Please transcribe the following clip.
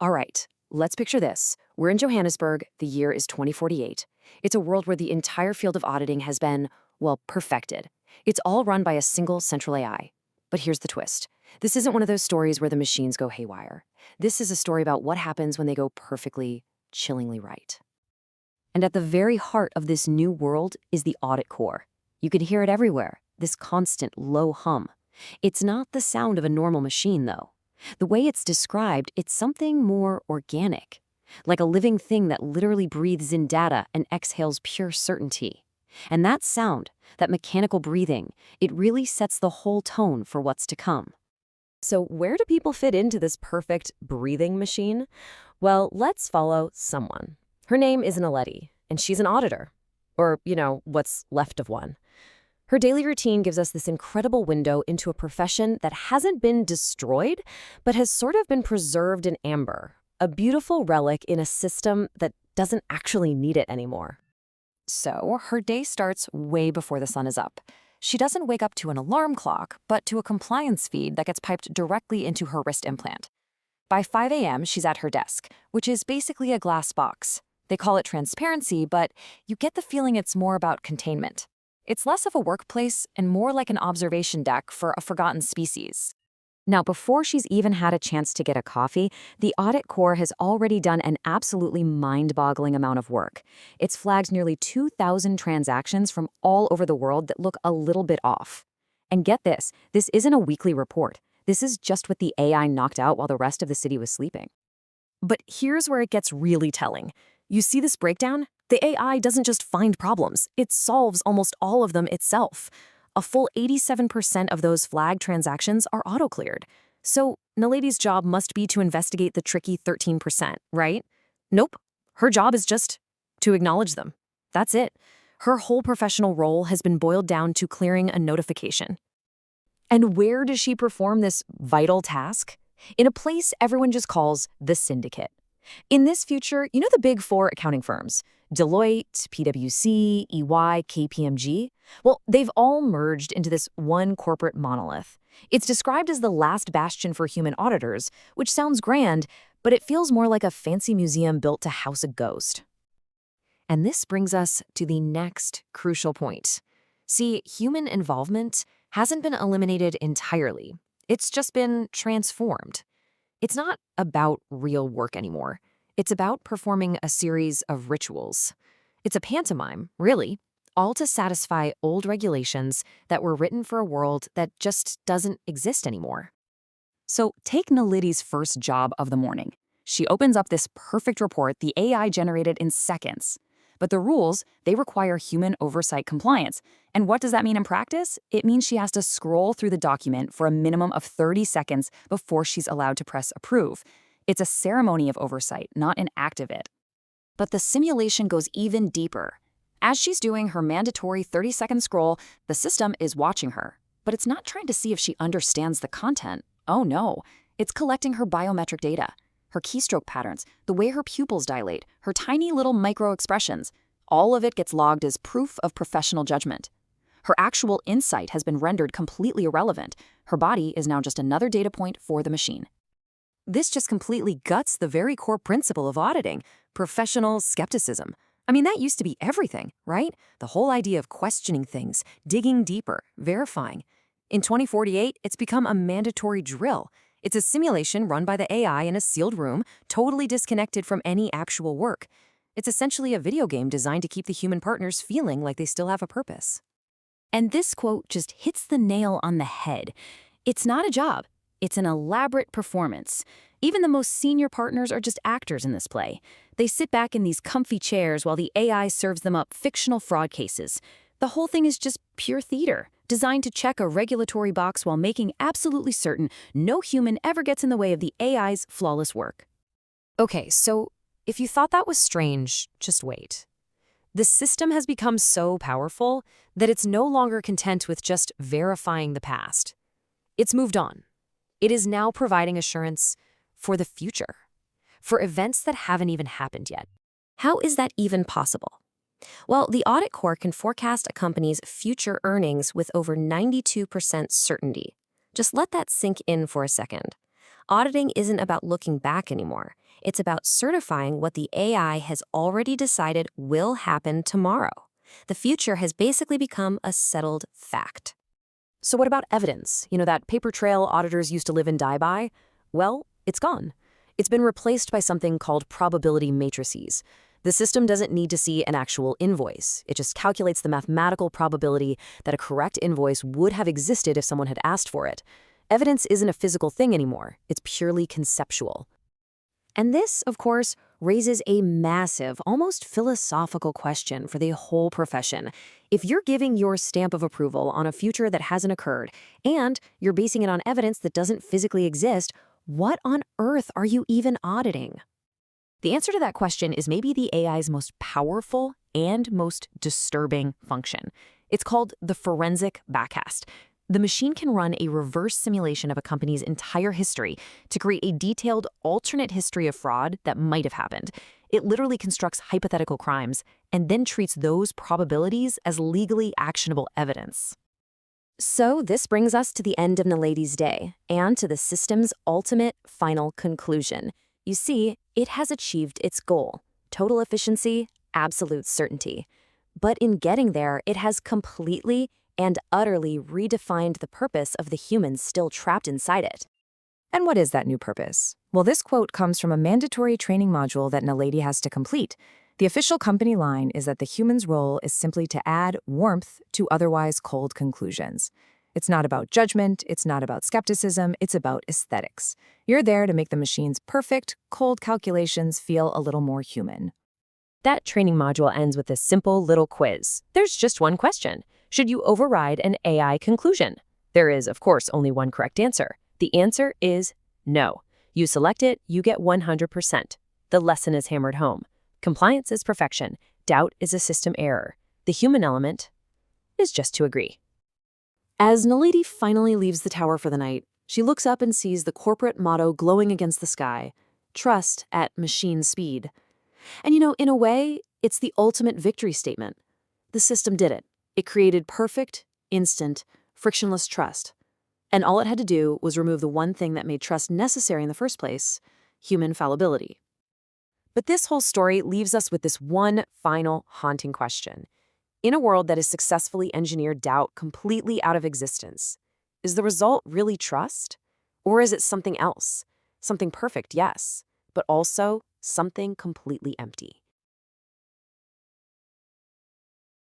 All right, let's picture this. We're in Johannesburg, the year is 2048. It's a world where the entire field of auditing has been, well, perfected. It's all run by a single central AI. But here's the twist. This isn't one of those stories where the machines go haywire. This is a story about what happens when they go perfectly, chillingly right. And at the very heart of this new world is the audit core. You can hear it everywhere, this constant low hum. It's not the sound of a normal machine, though. The way it's described, it's something more organic, like a living thing that literally breathes in data and exhales pure certainty. And that sound, that mechanical breathing, it really sets the whole tone for what's to come. So where do people fit into this perfect breathing machine? Well, let's follow someone. Her name is Naledi, and she's an auditor. Or, what's left of one. Her daily routine gives us this incredible window into a profession that hasn't been destroyed, but has sort of been preserved in amber, a beautiful relic in a system that doesn't actually need it anymore. So, her day starts way before the sun is up. She doesn't wake up to an alarm clock, but to a compliance feed that gets piped directly into her wrist implant. By 5 a.m., she's at her desk, which is basically a glass box. They call it transparency, but you get the feeling it's more about containment. It's less of a workplace and more like an observation deck for a forgotten species. Now, before she's even had a chance to get a coffee, the audit core has already done an absolutely mind-boggling amount of work. It's flagged nearly 2,000 transactions from all over the world that look a little bit off. And get this isn't a weekly report. This is just what the AI knocked out while the rest of the city was sleeping. But here's where it gets really telling. You see this breakdown? The AI doesn't just find problems, it solves almost all of them itself. A full 87% of those flagged transactions are auto-cleared. So Naledi's job must be to investigate the tricky 13%, right? Nope. Her job is just to acknowledge them. That's it. Her whole professional role has been boiled down to clearing a notification. And where does she perform this vital task? In a place everyone just calls the syndicate. In this future, the big four accounting firms, Deloitte, PwC, EY, KPMG, well, they've all merged into this one corporate monolith. It's described as the last bastion for human auditors, which sounds grand, but it feels more like a fancy museum built to house a ghost. And this brings us to the next crucial point. See, human involvement hasn't been eliminated entirely. It's just been transformed. It's not about real work anymore. It's about performing a series of rituals. It's a pantomime, really, all to satisfy old regulations that were written for a world that just doesn't exist anymore. So take Naledi's first job of the morning. She opens up this perfect report the AI generated in seconds. But the rules, they require human oversight compliance. And what does that mean in practice? It means she has to scroll through the document for a minimum of 30 seconds before she's allowed to press approve. It's a ceremony of oversight, not an act of it. But the simulation goes even deeper. As she's doing her mandatory 30-second scroll, the system is watching her. But it's not trying to see if she understands the content. Oh no, it's collecting her biometric data. Her keystroke patterns, the way her pupils dilate, her tiny little micro-expressions, all of it gets logged as proof of professional judgment. Her actual insight has been rendered completely irrelevant. Her body is now just another data point for the machine. This just completely guts the very core principle of auditing, professional skepticism. I mean, that used to be everything, right? The whole idea of questioning things, digging deeper, verifying. In 2048, it's become a mandatory drill. It's a simulation run by the AI in a sealed room, totally disconnected from any actual work. It's essentially a video game designed to keep the human partners feeling like they still have a purpose. And this quote just hits the nail on the head. It's not a job. It's an elaborate performance. Even the most senior partners are just actors in this play. They sit back in these comfy chairs while the AI serves them up fictional fraud cases. The whole thing is just pure theater, designed to check a regulatory box while making absolutely certain no human ever gets in the way of the AI's flawless work. Okay, so if you thought that was strange, just wait. The system has become so powerful that it's no longer content with just verifying the past. It's moved on. It is now providing assurance for the future, for events that haven't even happened yet. How is that even possible? Well, the audit core can forecast a company's future earnings with over 92% certainty. Just let that sink in for a second. Auditing isn't about looking back anymore. It's about certifying what the AI has already decided will happen tomorrow. The future has basically become a settled fact. So what about evidence? That paper trail auditors used to live and die by? Well, it's gone. It's been replaced by something called probability matrices. The system doesn't need to see an actual invoice. It just calculates the mathematical probability that a correct invoice would have existed if someone had asked for it. Evidence isn't a physical thing anymore. It's purely conceptual. And this, of course, raises a massive, almost philosophical question for the whole profession. If you're giving your stamp of approval on a future that hasn't occurred, and you're basing it on evidence that doesn't physically exist, what on earth are you even auditing? The answer to that question is maybe the AI's most powerful and most disturbing function. It's called the forensic backcast. The machine can run a reverse simulation of a company's entire history to create a detailed alternate history of fraud that might have happened. It literally constructs hypothetical crimes and then treats those probabilities as legally actionable evidence. So this brings us to the end of Nalady's day and to the system's ultimate final conclusion. You see, it has achieved its goal: total efficiency, absolute certainty. But in getting there, it has completely and utterly redefined the purpose of the humans still trapped inside it. And what is that new purpose? Well, this quote comes from a mandatory training module that Nalady has to complete. The official company line is that the human's role is simply to add warmth to otherwise cold conclusions. It's not about judgment, it's not about skepticism, it's about aesthetics. You're there to make the machine's perfect, cold calculations feel a little more human. That training module ends with a simple little quiz. There's just one question. Should you override an AI conclusion? There is, of course, only one correct answer. The answer is no. You select it, you get 100%. The lesson is hammered home. Compliance is perfection. Doubt is a system error. The human element is just to agree. As Nalady finally leaves the tower for the night, she looks up and sees the corporate motto glowing against the sky: trust at machine speed. And in a way, it's the ultimate victory statement. The system did it. It created perfect, instant, frictionless trust. And all it had to do was remove the one thing that made trust necessary in the first place: human fallibility. But this whole story leaves us with this one final haunting question. In a world that has successfully engineered doubt completely out of existence, is the result really trust? Or is it something else? Something perfect, yes, but also something completely empty.